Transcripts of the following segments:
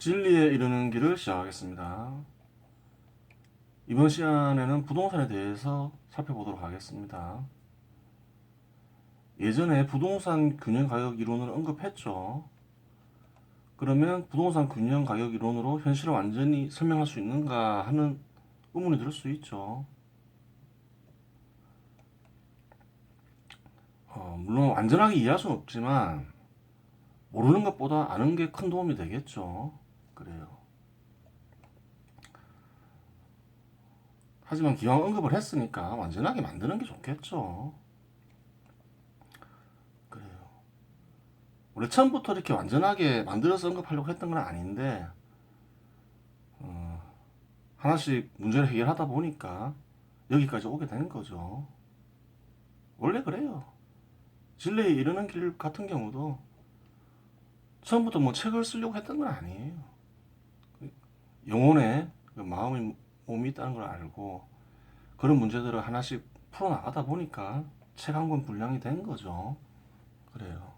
진리에 이르는 길을 시작하겠습니다. 이번 시간에는 부동산에 대해서 살펴보도록 하겠습니다. 예전에 부동산 균형 가격 이론을 언급했죠. 그러면 부동산 균형 가격 이론으로 현실을 완전히 설명할 수 있는가 하는 의문이 들 수 있죠. 물론 완전하게 이해할 수는 없지만 모르는 것보다 아는 게 큰 도움이 되겠죠. 그래요. 하지만 기왕 언급을 했으니까 완전하게 만드는 게 좋겠죠. 그래요. 원래 처음부터 이렇게 완전하게 만들어서 언급하려고 했던 건 아닌데 하나씩 문제를 해결하다 보니까 여기까지 오게 된 거죠. 원래 그래요. 진리에 이르는 길 같은 경우도 처음부터 뭐 책을 쓰려고 했던 건 아니에요. 영혼에 그 마음이 몸이 있다는 걸 알고 그런 문제들을 하나씩 풀어나가다 보니까 책 한 권 분량이 된 거죠. 그래요.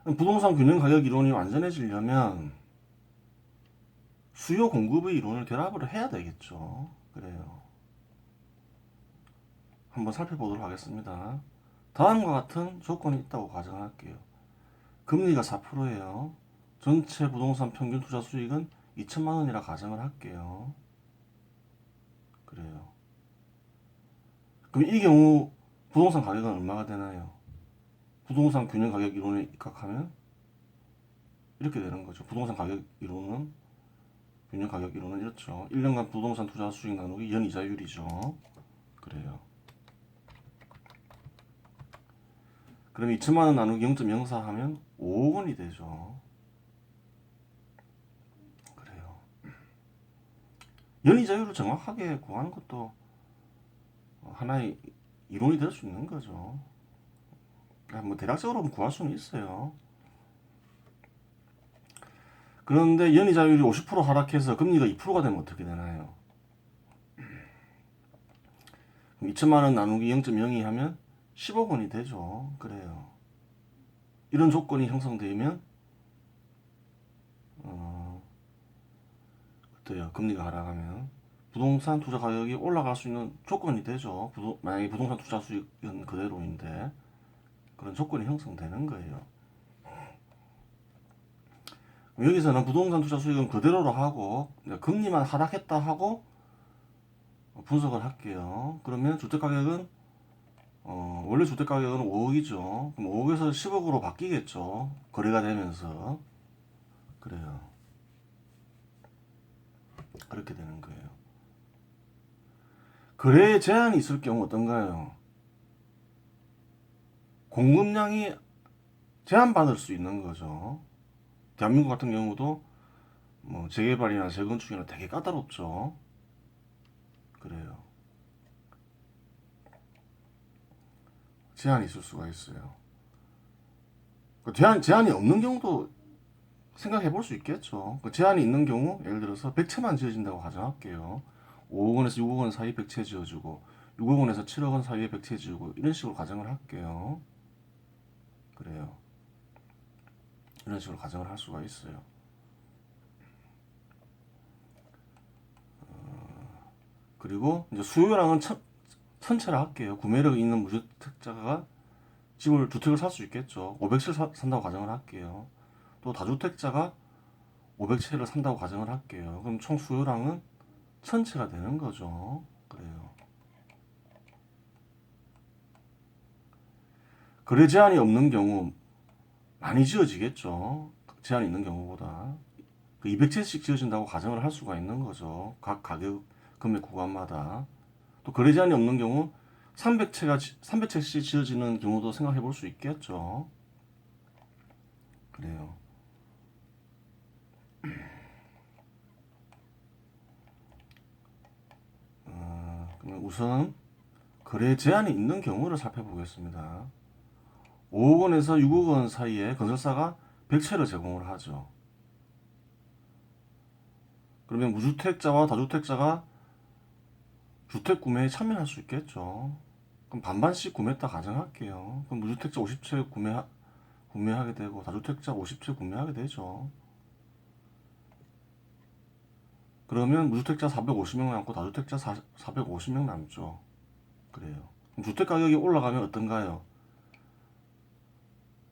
부동산 균형 가격 이론이 완전해지려면 수요 공급의 이론을 결합을 해야 되겠죠. 그래요. 한번 살펴보도록 하겠습니다. 다음과 같은 조건이 있다고 가정할게요. 금리가 4%예요. 전체 부동산 평균 투자 수익은 2천만 원이라 가정을 할게요. 그래요. 그럼 이 경우 부동산 가격은 얼마가 되나요? 부동산 균형 가격 이론에 입각하면 이렇게 되는 거죠. 부동산 가격 이론은 균형 가격 이론은 이렇죠. 1년간 부동산 투자 수익 나누기 연이자율이죠. 그래요. 그럼 2천만 원 나누기 0.04 하면 5억 원이 되죠. 그래요. 연이자율을 정확하게 구하는 것도 하나의 이론이 될 수 있는 거죠. 뭐 대략적으로 구할 수는 있어요. 그런데 연이자율이 50% 하락해서 금리가 2%가 되면 어떻게 되나요? 2천만 원 나누기 0.02 하면 10억 원이 되죠. 그래요. 이런 조건이 형성되면 어때요? 금리가 하락하면 부동산 투자 가격이 올라갈 수 있는 조건이 되죠. 만약에 부동산 투자 수익은 그대로인데 그런 조건이 형성되는 거예요. 여기서는 부동산 투자 수익은 그대로로 하고 금리만 하락했다 하고 분석을 할게요. 그러면 주택가격은 원래 주택가격은 5억이죠. 그럼 5억에서 10억으로 바뀌겠죠. 거래가 되면서. 그래요. 그렇게 되는 거예요. 거래에 제한이 있을 경우 어떤가요? 공급량이 제한받을 수 있는 거죠. 대한민국 같은 경우도 뭐 재개발이나 재건축이나 되게 까다롭죠. 그래요. 제한이 있을 수가 있어요. 제한이 없는 경우도 생각해 볼 수 있겠죠. 제한이 있는 경우 예를 들어서 100채만 지어진다고 가정할게요. 5억 원에서 6억 원 사이 100채 지어주고 6억 원에서 7억 원 사이에 100채 지어주고 이런 식으로 가정을 할게요. 그래요. 이런 식으로 가정을 할 수가 있어요. 그리고 이제 수요량은 천채라 할게요. 구매력 있는 무주택자가 주택을 살 수 있겠죠. 500채를 산다고 가정을 할게요. 또 다주택자가 500채를 산다고 가정을 할게요. 그럼 총 수요량은 1000채가 되는 거죠. 그래요. 거래 제한이 없는 경우 많이 지어지겠죠. 제한이 있는 경우보다. 200채씩 지어진다고 가정을 할 수가 있는 거죠. 각 가격 금액 구간마다. 또 거래 제한이 없는 경우 300채씩 지어지는 경우도 생각해 볼 수 있겠죠. 그래요. 그러면 우선 거래 제한이 있는 경우를 살펴보겠습니다. 5억 원에서 6억 원 사이에 건설사가 100채를 제공을 하죠. 그러면 무주택자와 다주택자가 주택 구매에 참여할 수 있겠죠. 그럼 반반씩 구매했다 가정할게요. 그럼 무주택자 50채 구매하게 되고 다주택자 50채 구매하게 되죠. 그러면 무주택자 450명 남고 다주택자 450명 남죠. 그래요. 그럼 주택 가격이 올라가면 어떤가요?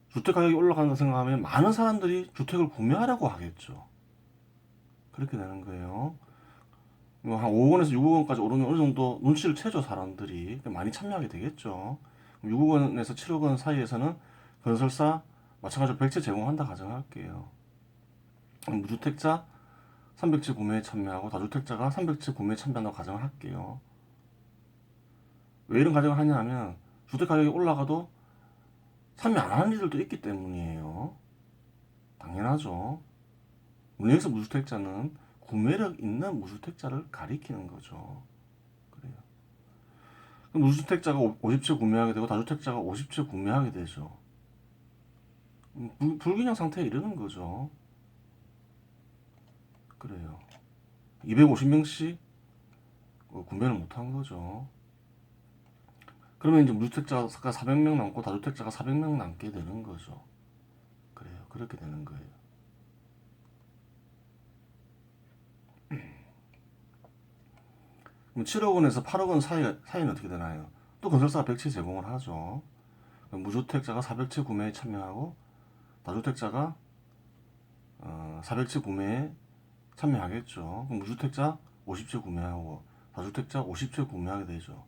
주택 가격이 올라간다 생각하면 많은 사람들이 주택을 구매하려고 하겠죠. 그렇게 되는 거예요. 한 5억 원에서 6억 원까지 오르면 어느 정도 눈치를 채죠, 사람들이. 많이 참여하게 되겠죠. 6억 원에서 7억 원 사이에서는 건설사 마찬가지로 100채 제공한다 가정할게요. 무주택자 300채 구매에 참여하고 다주택자가 300채 구매에 참여한다고 가정을 할게요. 왜 이런 가정을 하냐 하면 주택 가격이 올라가도 참여 안 하는 이들도 있기 때문이에요. 당연하죠. 여기서 무주택자는 구매력 있는 무주택자를 가리키는 거죠. 그래요. 그럼 무주택자가 50채 구매하게 되고 다주택자가 50채 구매하게 되죠. 불균형 상태에 이르는 거죠. 그래요. 250명씩 구매를 못한 거죠. 그러면 이제 무주택자가 400명 남고 다주택자가 400명 남게 되는 거죠. 그래요. 그렇게 되는 거예요. 그럼 7억 원에서 8억 원 사이는 어떻게 되나요? 또 건설사가 100채 제공을 하죠. 무주택자가 400채 구매에 참여하고 다주택자가 400채 구매에 참여하겠죠. 그럼 무주택자 50채 구매하고 다주택자 50채 구매하게 되죠.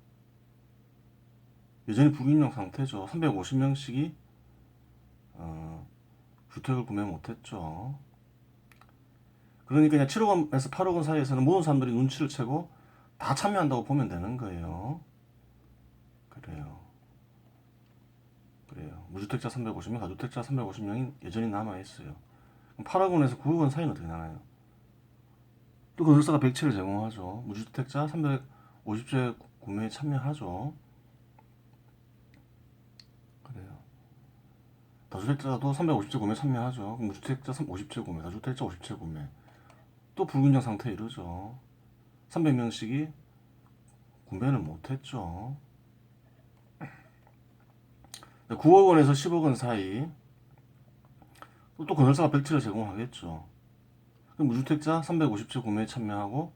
여전히 불균형 상태죠. 350명씩이 주택을 구매 못했죠. 그러니까 그냥 7억 원에서 8억 원 사이에서는 모든 사람들이 눈치를 채고 다 참여한다고 보면 되는 거예요. 그래요. 무주택자 350명, 다주택자 350명이 여전히 남아있어요. 8억 원에서 9억 원 사이는 어떻게 나나요? 또 건설사가 100채를 제공하죠. 무주택자 350채 구매에 참여하죠. 그래요. 다주택자도 350채 구매에 참여하죠. 무주택자 50채 구매, 다주택자 50채 구매. 또 불균형 상태에 이르죠. 300명씩이 구매를 못했죠. 9억 원에서 10억 원 사이 또 건설사가 100채를 제공하겠죠. 그럼 무주택자 350채 구매에 참여하고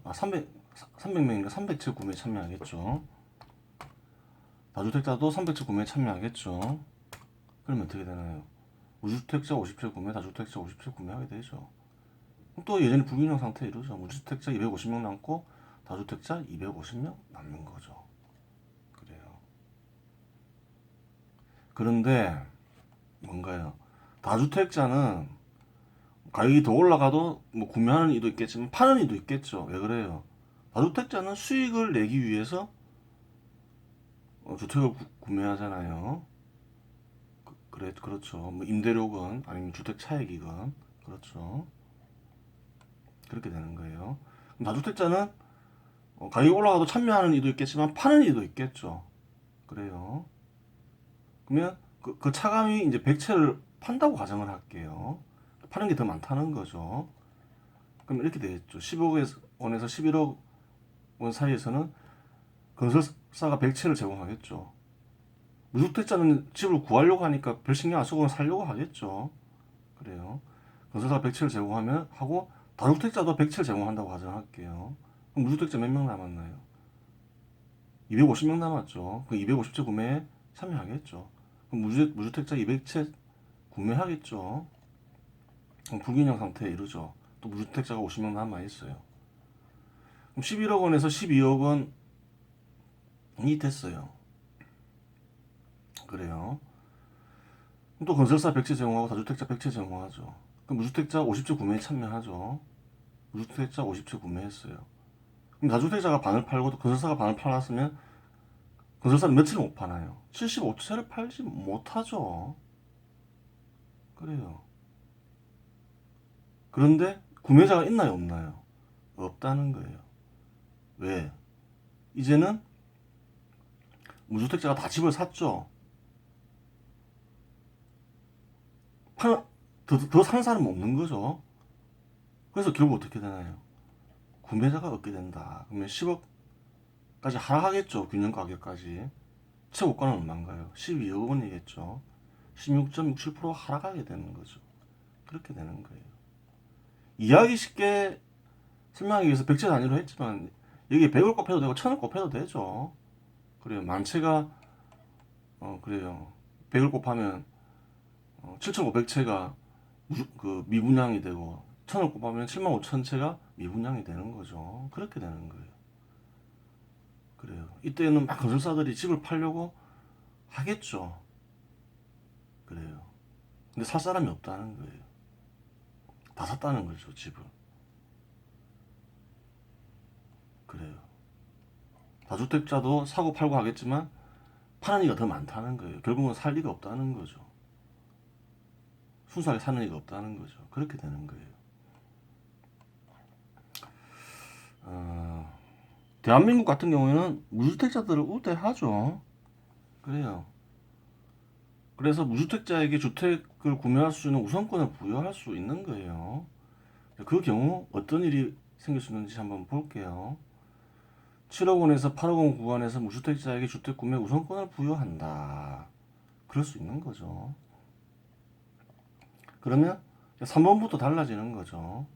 300명인가 300채 구매에 참여하겠죠. 다주택자도 300채 구매에 참여하겠죠. 그러면 어떻게 되나요? 무주택자 50채 구매, 다주택자 50채 구매하게 되죠. 또 여전히 불균형 상태에 이르죠. 무주택자 250명 남고 다주택자 250명 남는 거죠. 그래요. 그런데 뭔가요? 다주택자는 가격이 더 올라가도 뭐 구매하는 이도 있겠지만 파는 이도 있겠죠. 왜 그래요? 다주택자는 수익을 내기 위해서 주택을 구매하잖아요. 그렇죠. 뭐 임대료건 아니면 주택 차익이건 그렇죠. 그렇게 되는 거예요. 다주택자는 가격이 올라가도 참여하는 이도 있겠지만 파는 이도 있겠죠. 그래요. 그러면 그 차감이 이제 100채를 판다고 가정을 할게요. 파는 게 더 많다는 거죠. 그럼 이렇게 되겠죠. 10억 원에서 11억 원 사이에서는 건설사가 100채를 제공하겠죠. 무주택자는 집을 구하려고 하니까 별 신경 안 쓰고 살려고 하겠죠. 그래요. 건설사가 100채를 제공하면 하고 다주택자도 100채를 제공한다고 가정할게요. 그럼 무주택자 몇 명 남았나요? 250명 남았죠. 그 250채 구매에 참여하겠죠. 그럼 무주택자 200채 구매하겠죠. 그럼 불균형 상태에 이르죠. 또 무주택자가 50명 남아있어요. 그럼 11억 원에서 12억 원이 됐어요. 그래요. 또 건설사 100채 제공하고 다주택자 100채 제공하죠. 그럼 무주택자 50채 구매에 참여하죠. 무주택자 50채 구매했어요. 그럼 다주택자가 반을 팔고 건설사가 반을 팔았으면 건설사는 몇 채를 못 파나요? 75채를 팔지 못하죠. 그래요. 그런데 구매자가 있나요, 없나요? 없다는 거예요. 왜? 이제는 무주택자가 다 집을 샀죠. 더 사는 사람은 없는 거죠. 그래서 결국 어떻게 되나요? 구매자가 얻게 된다. 그러면 10억까지 하락하겠죠. 균형 가격까지. 최고가는 얼마인가요? 12억 원이겠죠. 16.67% 하락하게 되는 거죠. 그렇게 되는 거예요. 이해하기 쉽게 설명하기 위해서 백채 단위로 했지만 여기 100을 곱해도 되고 1000을 곱해도 되죠. 그래요. 만채가 그래요. 100을 곱하면 7,500채가 그 미분양이 되고 1000을 곱하면 75,000채가 미분양이 되는 거죠. 그렇게 되는 거예요. 그래요. 이때는 막 건설사들이 집을 팔려고 하겠죠. 그래요. 근데 살 사람이 없다는 거예요. 다 샀다는 거죠, 집을. 그래요. 다주택자도 사고 팔고 하겠지만 파는 이가 더 많다는 거예요. 결국은 살 리가 없다는 거죠. 순수하게 사는 이가 없다는 거죠. 그렇게 되는 거예요. 대한민국 같은 경우에는 무주택자들을 우대하죠. 그래요. 그래서 무주택자에게 주택을 구매할 수 있는 우선권을 부여할 수 있는 거예요. 그 경우 어떤 일이 생길 수 있는지 한번 볼게요. 7억 원에서 8억 원 구간에서 무주택자에게 주택 구매 우선권을 부여한다. 그럴 수 있는 거죠. 그러면 3번부터 달라지는 거죠.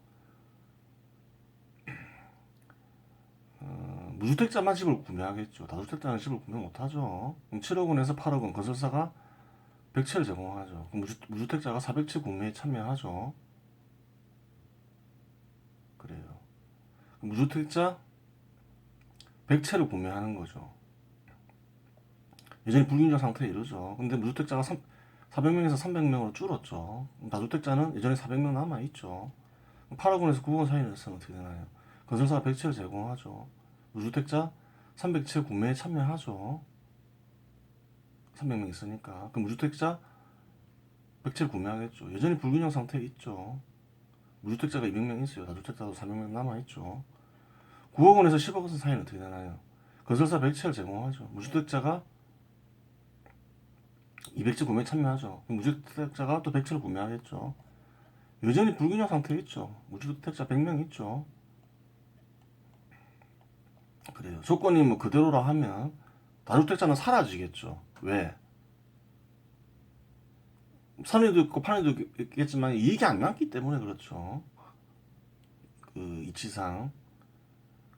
무주택자만 집을 구매하겠죠. 다주택자는 집을 구매 못하죠. 그럼 7억 원에서 8억 원 건설사가 100채를 제공하죠. 그럼 무주택자가 400채 구매에 참여하죠. 그래요. 무주택자 100채를 구매하는 거죠. 여전히 불균형 상태에 이르죠. 근데 무주택자가 400명에서 300명으로 줄었죠. 다주택자는 여전히 400명 남아있죠. 8억 원에서 9억 원 사이는 어떻게 되나요? 건설사가 100채를 제공하죠. 무주택자 300채 구매에 참여하죠. 300명 있으니까. 그럼 무주택자 100채를 구매하겠죠. 여전히 불균형 상태에 있죠. 무주택자가 200명 있어요. 다주택자도 400명 남아있죠. 9억 원에서 10억 원 사이는 어떻게 되나요? 건설사 100채를 제공하죠. 무주택자가 200채 구매에 참여하죠. 그럼 무주택자가 또 100채를 구매하겠죠. 여전히 불균형 상태에 있죠. 무주택자 100명 있죠. 그래요. 조건이 뭐 그대로라 하면 다주택자는 사라지겠죠. 왜? 사는 이도 있고 파는 이도 있겠지만 이익이 안 남기 때문에 그렇죠. 그 이치상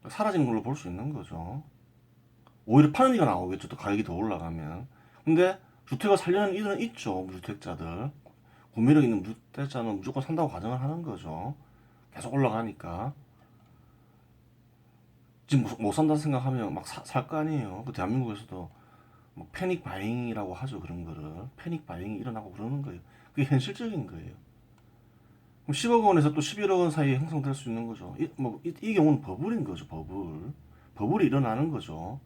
사라진 걸로 볼 수 있는 거죠. 오히려 파는 이가 나오겠죠. 또 가격이 더 올라가면. 근데 주택을 살려는 이들은 있죠. 무주택자들. 구매력 있는 무주택자는 무조건 산다고 가정을 하는 거죠. 계속 올라가니까. 지금 못 산다 생각하면 막 살 거 아니에요. 그 대한민국에서도 뭐 패닉 바잉이라고 하죠. 그런 거를. 패닉 바잉이 일어나고 그러는 거예요. 그게 현실적인 거예요. 그럼 10억 원에서 또 11억 원 사이에 형성될 수 있는 거죠. 이 경우는 버블인 거죠. 버블. 버블이 일어나는 거죠.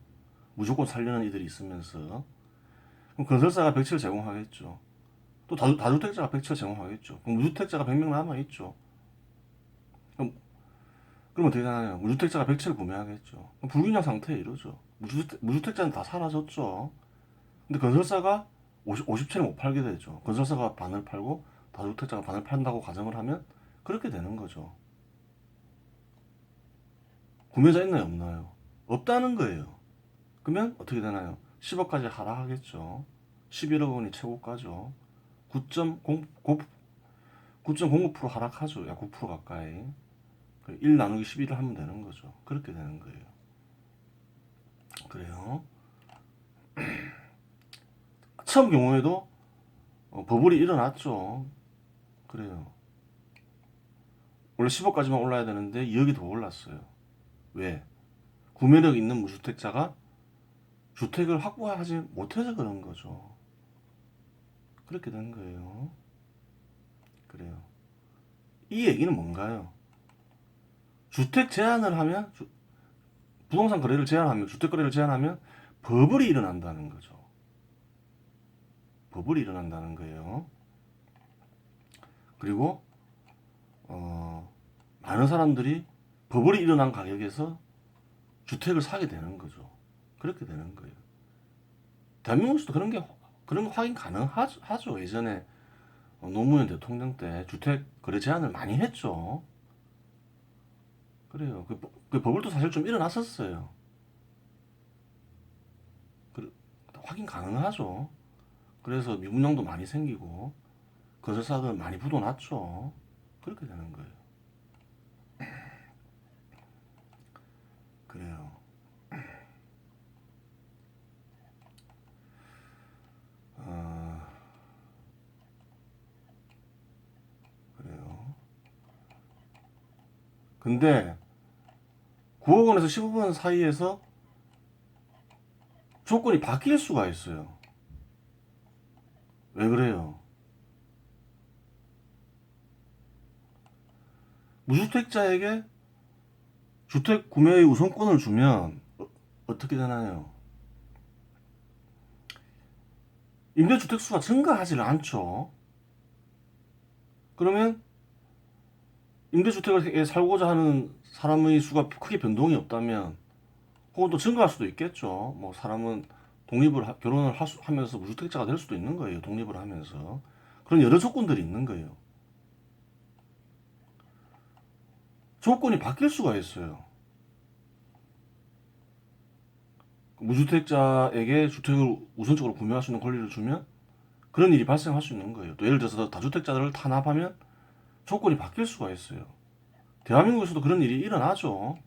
무조건 살려는 이들이 있으면서. 그럼 건설사가 100채를 제공하겠죠. 또 다주택자가 100채를 제공하겠죠. 그럼 무주택자가 100명 남아있죠. 그럼 어떻게 되나요? 무주택자가 100채를 구매하겠죠. 그럼 불균형 상태에 이르죠. 무주택자는 다 사라졌죠. 근데 건설사가 50채를 못 팔게 되죠. 건설사가 반을 팔고 다주택자가 반을 판다고 가정을 하면 그렇게 되는 거죠. 구매자 있나요? 없나요? 없다는 거예요. 그러면 어떻게 되나요? 10억까지 하락하겠죠. 11억 원이 최고가죠. 9.09% 하락하죠. 약 9% 가까이. 1 나누기 11을 하면 되는 거죠. 그렇게 되는 거예요. 그래요. 처음 경우에도 버블이 일어났죠. 그래요. 원래 10억까지만 올라야 되는데 2억이 더 올랐어요. 왜? 구매력 있는 무주택자가 주택을 확보하지 못해서 그런 거죠. 그렇게 된 거예요. 그래요. 이 얘기는 뭔가요? 주택 제한을 하면 부동산 거래를 제한하면 주택 거래를 제한하면 버블이 일어난다는 거죠. 버블이 일어난다는 거예요. 그리고 많은 사람들이 버블이 일어난 가격에서 주택을 사게 되는 거죠. 그렇게 되는 거예요. 대한민국에서도 그런 거 확인 가능하죠. 예전에 노무현 대통령 때 주택 거래 제한을 많이 했죠. 그래요. 그 버블도 사실 좀 일어났었어요. 확인 가능하죠. 그래서 미분양도 많이 생기고 건설사들 많이 부도났죠. 그렇게 되는 거예요. 그래요. 어, 그래요. 근데 9억 원에서 15억 원 사이에서 조건이 바뀔 수가 있어요. 왜 그래요? 무주택자에게 주택 구매의 우선권을 주면 어떻게 되나요? 임대주택 수가 증가하지 않죠. 그러면 임대주택에 살고자 하는 사람의 수가 크게 변동이 없다면 혹은 또 증가할 수도 있겠죠. 뭐 사람은 결혼을 하면서 무주택자가 될 수도 있는 거예요. 독립을 하면서. 그런 여러 조건들이 있는 거예요. 조건이 바뀔 수가 있어요. 무주택자에게 주택을 우선적으로 구매할 수 있는 권리를 주면 그런 일이 발생할 수 있는 거예요. 또 예를 들어서 다주택자들을 탄압하면 조건이 바뀔 수가 있어요. 대한민국에서도 그런 일이 일어나죠.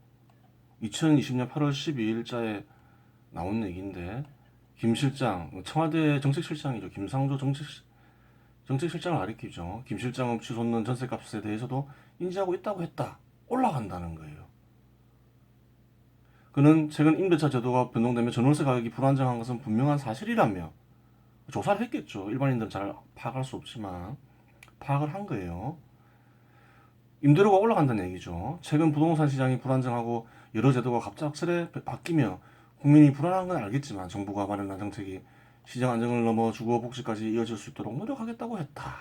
2020년 8월 12일자에 나온 얘기인데 김 실장, 청와대 정책실장이죠. 김상조 정책실장을 가리키죠. 김 실장은 치솟는 전셋값에 대해서도 인지하고 있다고 했다. 올라간다는 거예요. 그는 최근 임대차 제도가 변동되며 전월세 가격이 불안정한 것은 분명한 사실이라며 조사를 했겠죠. 일반인들은 잘 파악할 수 없지만 파악을 한 거예요. 임대료가 올라간다는 얘기죠. 최근 부동산 시장이 불안정하고 여러 제도가 갑작스레 바뀌며 국민이 불안한 건 알겠지만 정부가 마련한 정책이 시장 안정을 넘어 주거 복지까지 이어질 수 있도록 노력하겠다고 했다.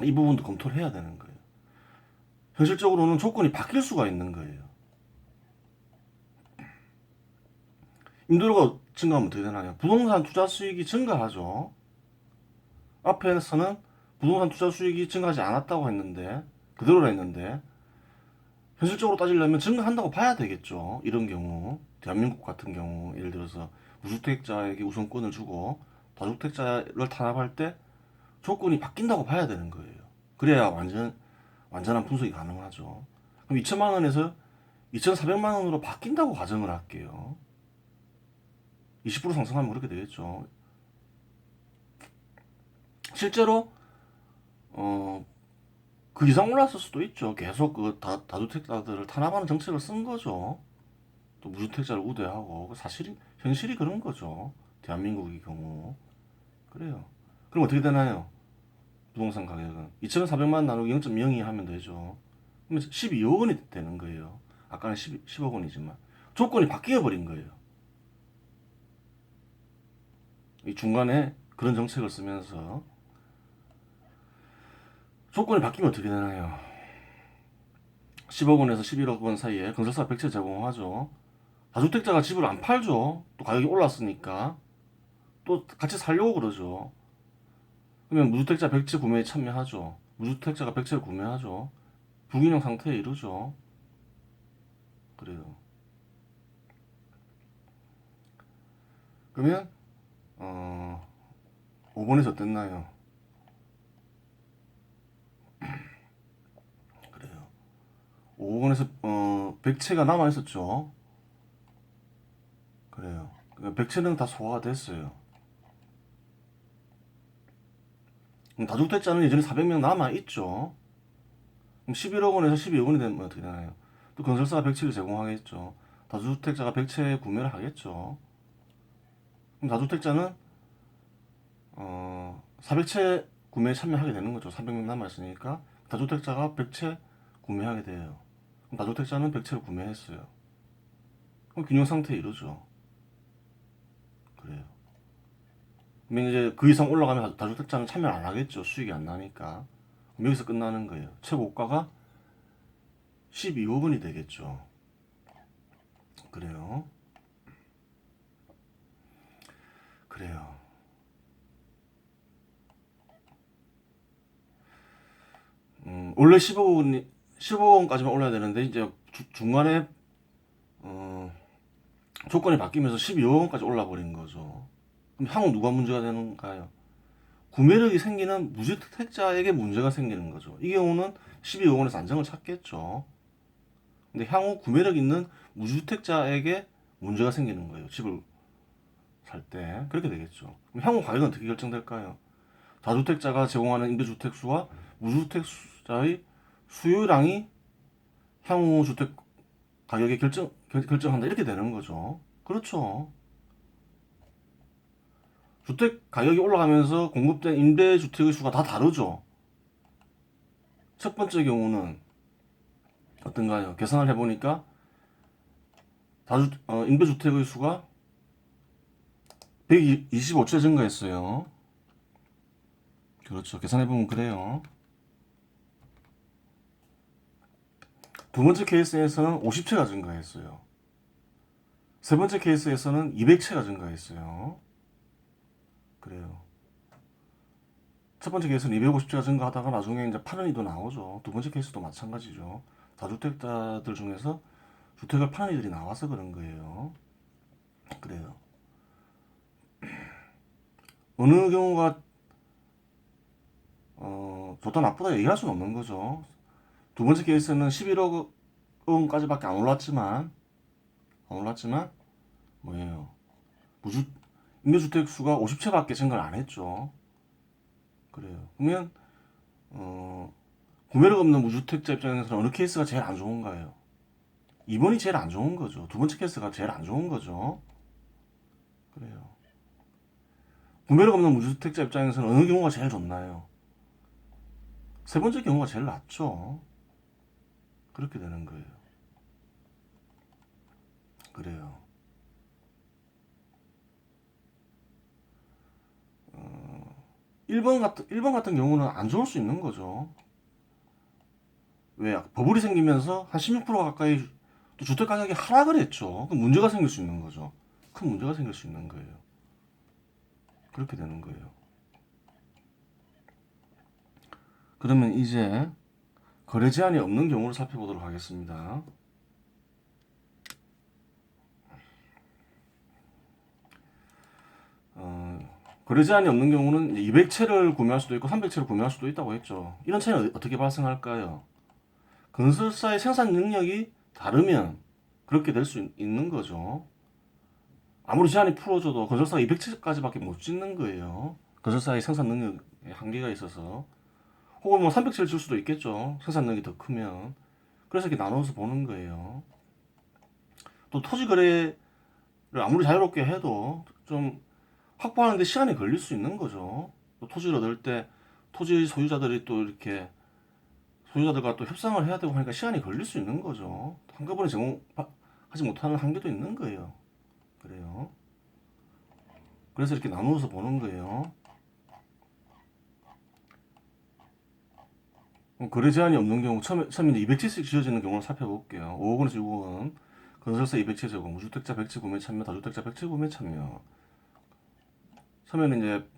이 부분도 검토를 해야 되는 거예요. 현실적으로는 조건이 바뀔 수가 있는 거예요. 임대료가 증가하면 어떻게 되나요? 부동산 투자 수익이 증가하죠. 앞에서는 부동산 투자 수익이 증가하지 않았다고 했는데 그대로라 했는데 현실적으로 따지려면 증가한다고 봐야 되겠죠. 이런 경우 대한민국 같은 경우 예를 들어서 무주택자에게 우선권을 주고 다주택자를 탄압할 때 조건이 바뀐다고 봐야 되는 거예요. 그래야 완전한 분석이 가능하죠. 그럼 2천만 원에서 2,400만 원으로 바뀐다고 가정을 할게요. 20% 상승하면 그렇게 되겠죠. 실제로 그 이상 올랐을 수도 있죠. 계속 그 다주택자들을 탄압하는 정책을 쓴 거죠. 또 무주택자를 우대하고 현실이 그런 거죠. 대한민국의 경우 그래요. 그럼 어떻게 되나요? 부동산 가격은 2,400만 나누기 0.02 하면 되죠. 그러면 12억 원이 되는 거예요. 아까는 10억 원이지만 조건이 바뀌어 버린 거예요. 이 중간에 그런 정책을 쓰면서 조건이 바뀌면 어떻게 되나요? 10억 원에서 11억 원 사이에 건설사 100채 제공하죠. 다주택자가 집을 안 팔죠. 또 가격이 올랐으니까 또 같이 살려고 그러죠. 그러면 무주택자 100채 구매에 참여하죠. 무주택자가 100채를 구매하죠. 불균형 상태에 이르죠. 그래요. 그러면 5번에서 어땠나요? 그래요. 5번에서 100채가 남아 있었죠. 그래요. 100채는 다 소화가 됐어요. 그럼 다주택자는 여전히 400명 남아 있죠. 그럼 11억 원에서 12억 원이 되면 어떻게 되나요? 또 건설사가 100채를 제공하겠죠. 다주택자가 100채 구매를 하겠죠. 그럼 다주택자는 400채 구매에 참여하게 되는 거죠. 300명 남아있으니까 다주택자가 100채 구매하게 돼요. 그럼 다주택자는 100채를 구매했어요. 그럼 균형 상태에 이르죠. 그래요. 그럼 이제 그 이상 올라가면 다주택자는 참여를 안 하겠죠. 수익이 안 나니까. 그럼 여기서 끝나는 거예요. 최고가가 12억 원이 되겠죠. 그래요. 그래요. 원래 15억 원까지만 올라야 되는데 이제 중간에 조건이 바뀌면서 12억 원까지 올라버린 거죠. 그럼 향후 누가 문제가 되는가요? 구매력이 생기는 무주택자에게 문제가 생기는 거죠. 이 경우는 12억 원에서 안정을 찾겠죠. 근데 향후 구매력 있는 무주택자에게 문제가 생기는 거예요. 집을 살 때. 그렇게 되겠죠. 그럼 향후 가격은 어떻게 결정될까요? 다주택자가 제공하는 임대주택 수와 무주택자의 수요량이 향후 주택 가격에 결정한다. 이렇게 되는 거죠. 그렇죠. 주택 가격이 올라가면서 공급된 임대주택의 수가 다 다르죠. 첫 번째 경우는 어떤가요? 계산을 해보니까 임대주택의 수가 125채 증가했어요. 그렇죠. 계산해보면 그래요. 두 번째 케이스에서는 50채가 증가했어요. 세 번째 케이스에서는 200채가 증가했어요. 그래요. 첫 번째 케이스는 250채가 증가하다가 나중에 이제 파는 이도 나오죠. 두 번째 케이스도 마찬가지죠. 다주택자들 중에서 주택을 파는 이들이 나와서 그런 거예요. 그래요. 어느 경우가 좋다 나쁘다 얘기할 수는 없는 거죠. 두 번째 케이스는 11억 원까지밖에 안 올랐지만 뭐예요? 무주 임대주택 수가 50채밖에 증가를 안 했죠. 그래요. 그러면 구매력 없는 무주택자 입장에서는 어느 케이스가 제일 안 좋은가요? 2번이 제일 안 좋은 거죠. 두 번째 케이스가 제일 안 좋은 거죠. 그래요. 구매력 없는 무주택자 입장에서는 어느 경우가 제일 좋나요? 세 번째 경우가 제일 낫죠. 그렇게 되는 거예요. 그래요. 1번 같은 경우는 안 좋을 수 있는 거죠. 왜? 버블이 생기면서 한 16% 가까이 또 주택 가격이 하락을 했죠. 그럼 문제가 생길 수 있는 거죠. 큰 문제가 생길 수 있는 거예요. 그렇게 되는 거예요. 그러면 이제 거래 제한이 없는 경우를 살펴보도록 하겠습니다. 거래 제한이 없는 경우는 200채를 구매할 수도 있고 300채를 구매할 수도 있다고 했죠. 이런 차이는 어떻게 발생할까요? 건설사의 생산 능력이 다르면 그렇게 될 수 있는 거죠. 아무리 제한이 풀어져도 건설사가 200채까지밖에 못 짓는 거예요. 건설사의 생산 능력에 한계가 있어서. 혹은 뭐 300채를 줄 수도 있겠죠. 생산 능력이 더 크면. 그래서 이렇게 나눠서 보는 거예요. 또 토지 거래를 아무리 자유롭게 해도 좀 확보하는데 시간이 걸릴 수 있는 거죠. 또 토지를 얻을 때 토지 소유자들이 또 이렇게 소유자들과 또 협상을 해야 되고 하니까 시간이 걸릴 수 있는 거죠. 한꺼번에 제공하지 못하는 한계도 있는 거예요. 그래요. 그래서 이렇게 나누어서 보는 거예요. 거래 제한이 없는 경우 처음에 이제 200채씩 지어지는 경우를 살펴볼게요. 5억 원에서 6억 원. 건설사 200채 제공, 무주택자 100채 구매 참여, 다주택자 100채 구매 참여. 처음에는 이제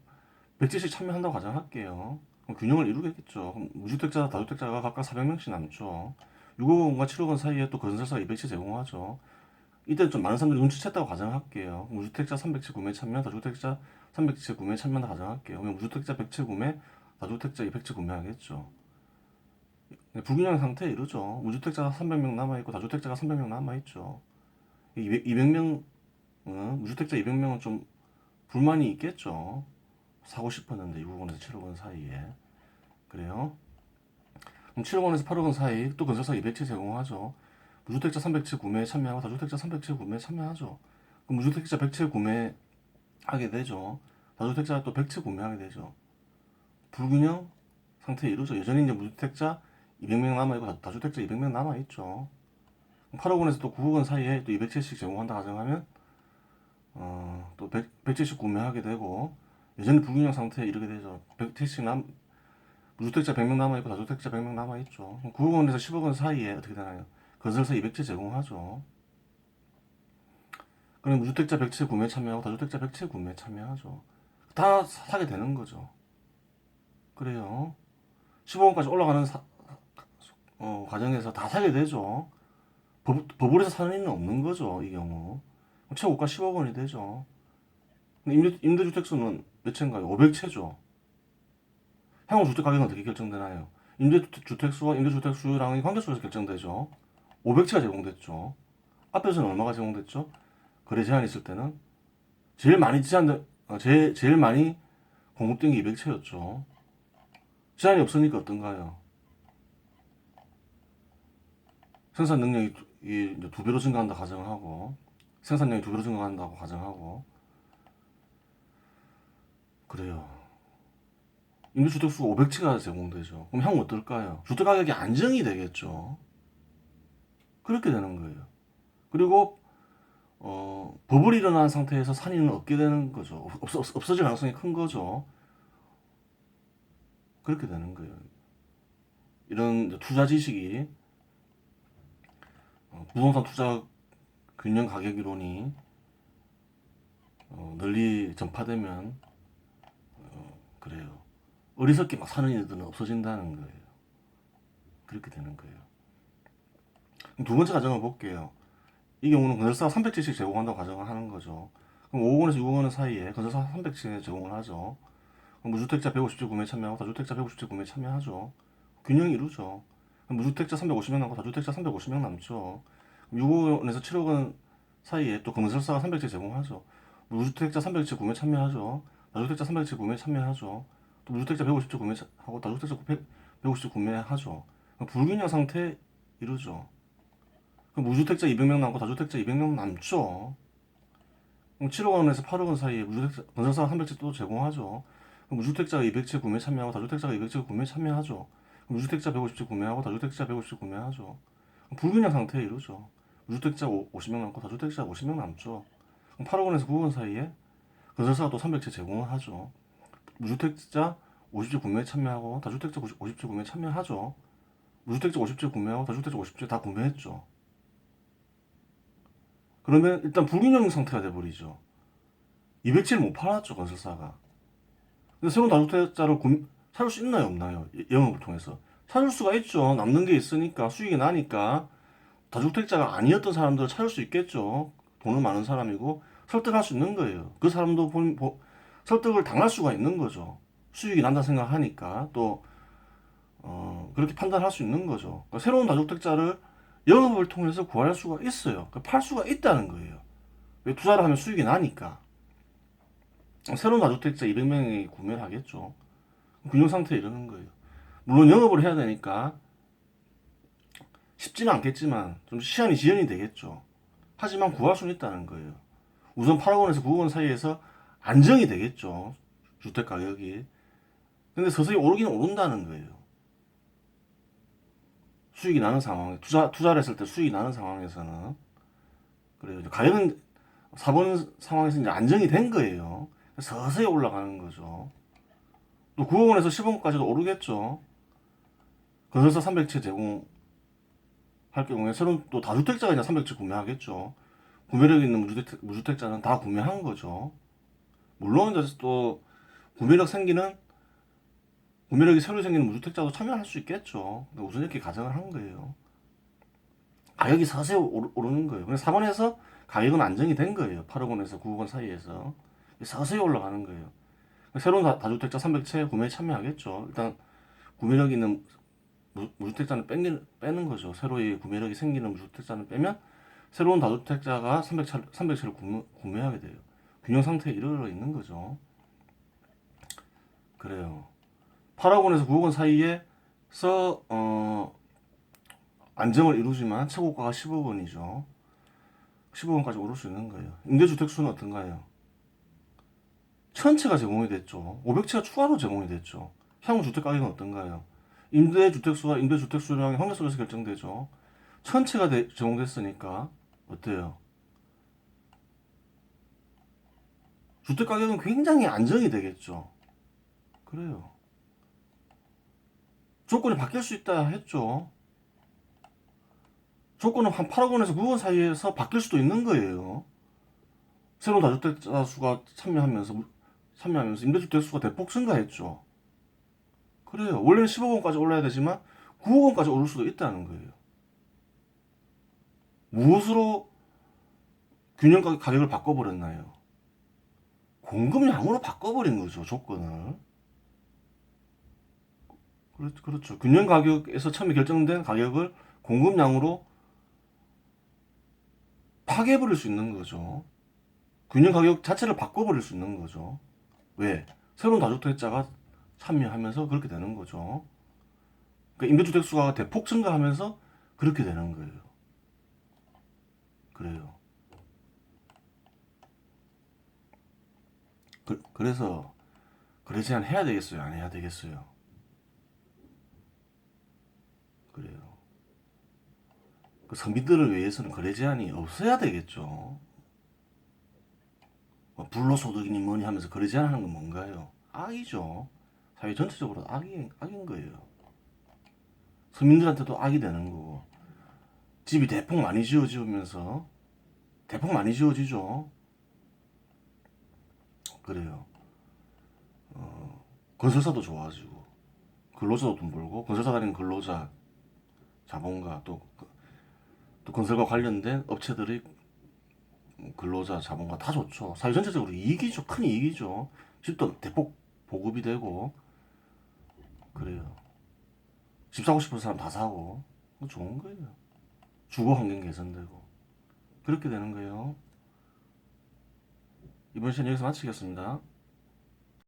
100채씩 참여한다고 가정할게요. 그럼 균형을 이루겠죠. 그럼 무주택자, 다주택자가 각각 400명씩 남죠. 6억 원과 7억 원 사이에 또 건설사가 200채 제공하죠. 이때 좀 많은 사람들이 눈치챘다고 가정할게요. 무주택자 300채 구매 참여, 다주택자 300채 구매 참여한다 가정할게요. 그러면 무주택자 100채 구매, 다주택자 200채 구매하겠죠. 불균형 상태에 이르죠. 무주택자가 300명 남아있고 다주택자가 300명 남아있죠. 200명, 무주택자 200명은 좀 불만이 있겠죠. 사고 싶었는데 6억 원에서 7억 원 사이에. 그래요. 그럼 7억 원에서 8억 원 사이 또 건설사 200채 제공하죠. 무주택자 300채 구매에 참여하고 다주택자 300채 구매에 참여하죠. 그럼 무주택자 100채 구매하게 되죠. 다주택자 또 100채 구매하게 되죠. 불균형 상태에 이르죠. 여전히 이제 무주택자 200명 남아있고 다주택자 200명 남아있죠. 8억 원에서 또 9억 원 사이에 또 200채씩 제공한다 가정하면 또 100채씩 구매하게 되고 여전히 불균형 상태에 이르게 되죠. 100채씩 무주택자 100명 남아있고 다주택자 100명 남아있죠. 9억 원에서 10억 원 사이에 어떻게 되나요? 건설사 200채 제공하죠. 그럼 무주택자 100채 구매 참여하고 다주택자 100채 구매 참여하죠. 다 사게 되는 거죠. 그래요. 15억 원까지 올라가는 과정에서 다 사게 되죠. 버블에서 사는 일은 없는 거죠. 이 경우. 최고가 10억 원이 되죠. 근데 임대주택 수는 몇 채인가요? 500채죠. 향후 주택 가격은 어떻게 결정되나요? 임대주택 수와 임대주택 수량의 관계 속에서 결정되죠. 500채가 제공됐죠. 앞에서는 얼마가 제공됐죠? 거래 제한이 있을 때는 제일 많이 제일 많이 공급된 게 200채였죠. 제한이 없으니까 어떤가요? 생산 능력이 이제 두 배로 증가한다 가정하고 생산량이 두 배로 증가한다고 가정하고 그래요. 임대주택 수가 500채가 제공되죠. 그럼 향후 어떨까요? 주택 가격이 안정이 되겠죠. 그렇게 되는 거예요. 그리고 버블이 일어난 상태에서 산이는 없게 되는 거죠. 없어질 가능성이 큰 거죠. 그렇게 되는 거예요. 이런 투자 지식이 부동산 투자 균형 가격 이론이 널리 전파되면 그래요. 어리석게 막 사는 일들은 없어진다는 거예요. 그렇게 되는 거예요. 그럼 두 번째 가정을 볼게요. 이 경우는 건설사가 300채씩 제공한다고 가정을 하는 거죠. 그럼 5억 원에서 6억 원 사이에 건설사 300채 제공을 하죠. 그럼 무주택자 150채 구매 참여하고 다주택자 150채 구매 참여하죠. 균형이 이루죠. 그럼 무주택자 350명 남고 다주택자 350명 남죠. 6억 원에서 7억 원 사이에 또 건설사가 300채 제공하죠. 무주택자 300채 구매 참여하죠. 다주택자 300채 구매 참여하죠. 또 무주택자 150채 구매하고 다주택자 150채 구매하죠. 불균형 상태 이루죠. 그럼 무주택자 200명 남고 다주택자 200명 남죠. 그럼 7억 원에서 8억 원 사이에 건설사가 300채 또 제공하죠. 그럼 무주택자가 200채 구매 참여하고 다주택자가 200채 구매 참여하죠. 그럼 무주택자 150채 구매하고 다주택자 150채 구매하죠. 불균형 상태에 이루죠. 무주택자 50명 남고 다주택자 50명 남죠. 그럼 8억 원에서 9억 원 사이에 건설사가 또 300채 제공을 하죠. 무주택자 50채 구매 참여하고 다주택자 50채 구매 참여하죠. 무주택자 50채 구매하고 다주택자 50채 다 구매했죠. 그러면 일단 불균형 상태가 돼버리죠. 200채를 못 팔았죠, 건설사가. 근데 새로운 다주택자를 찾을 수 있나요, 없나요? 영업을 통해서. 찾을 수가 있죠. 남는 게 있으니까, 수익이 나니까, 다주택자가 아니었던 사람들을 찾을 수 있겠죠. 돈은 많은 사람이고, 설득할 수 있는 거예요. 그 사람도 설득을 당할 수가 있는 거죠. 수익이 난다 생각하니까, 또, 그렇게 판단할 수 있는 거죠. 그러니까 새로운 다주택자를 영업을 통해서 구할 수가 있어요. 그러니까 팔 수가 있다는 거예요. 왜 투자를 하면 수익이 나니까. 새로운 다주택자 200명이 구매를 하겠죠. 균형 상태에 이르는 거예요. 물론 영업을 해야 되니까 쉽지는 않겠지만 좀 시간이 지연이 되겠죠. 하지만 구할 수는 있다는 거예요. 우선 8억 원에서 9억 원 사이에서 안정이 되겠죠. 주택 가격이. 근데 서서히 오르기는 오른다는 거예요. 수익이 나는 상황에 투자를 했을 때 수익이 나는 상황에서는 그래요. 가격은 4번 상황에서 이제 안정이 된 거예요. 서서히 올라가는 거죠. 또 9억 원에서 10억 원까지도 오르겠죠. 건설사 300채 제공할 경우에 새로운 또 다주택자가 이제 300채 구매하겠죠. 구매력 있는 무주택자는 다 구매한 거죠. 물론 이제 또 구매력 생기는 구매력이 새로 생기는 무주택자도 참여할 수 있겠죠. 우선 이렇게 가정을 한 거예요. 가격이 서서히 오르는 거예요. 그래서 4번에서 가격은 안정이 된 거예요. 8억 원에서 9억 원 사이에서 서서히 올라가는 거예요. 새로운 다주택자 300채 구매에 참여하겠죠. 일단 구매력 있는 무주택자는 빼는 거죠. 새로이 구매력이 생기는 무주택자는 빼면 새로운 다주택자가 300채를 구매하게 돼요. 균형 상태에 이르러 있는 거죠. 그래요. 8억 원에서 9억 원 사이에서 안정을 이루지만 최고가가 10억 원이죠. 10억 원까지 오를 수 있는 거예요. 임대주택 수는 어떤가요? 1000채가 제공이 됐죠. 500채가 추가로 제공이 됐죠. 향후 주택 가격은 어떤가요? 임대주택 수와 임대주택 수량의 환경 속에서 결정되죠. 1000채가 제공됐으니까 어때요? 주택 가격은 굉장히 안정이 되겠죠. 그래요. 조건이 바뀔 수 있다 했죠. 조건은 한 8억 원에서 9억 원 사이에서 바뀔 수도 있는 거예요. 새로운 다주택자 수가 참여하면서 임대주택 수가 대폭 증가했죠. 그래요. 원래는 10억 원까지 올라야 되지만 9억 원까지 오를 수도 있다는 거예요. 무엇으로 균형 가격을 바꿔버렸나요? 공급량으로 바꿔버린 거죠, 조건을. 그렇죠. 균형 가격에서 처음에 결정된 가격을 공급량으로 파괴해버릴 수 있는 거죠. 균형 가격 자체를 바꿔버릴 수 있는 거죠. 왜? 새로운 다주택자가 참여하면서 그렇게 되는 거죠. 그러니까 임대주택 수가 대폭 증가하면서 그렇게 되는 거예요. 그래요. 그래서 거래 제한 해야 되겠어요? 안 해야 되겠어요? 그래요. 그 서민들을 위해서는 거래 제한이 없어야 되겠죠. 뭐 불로소득이니 뭐니 하면서 거래 제한하는 건 뭔가요? 악이죠. 사회 전체적으로 악인 거예요. 서민들한테도 악이 되는 거고. 집이 대폭 많이 지어지면서 대폭 많이 지어지죠. 그래요. 건설사도 좋아지고 근로자도 돈 벌고 건설사 다니는 근로자 자본가 또 건설과 관련된 업체들의 근로자 자본가 다 좋죠. 사회 전체적으로 이익이죠. 큰 이익이죠. 집도 대폭 보급이 되고 그래요. 집 사고 싶은 사람 다 사고 좋은 거예요. 주거 환경 개선되고 그렇게 되는 거예요. 이번 시간 여기서 마치겠습니다.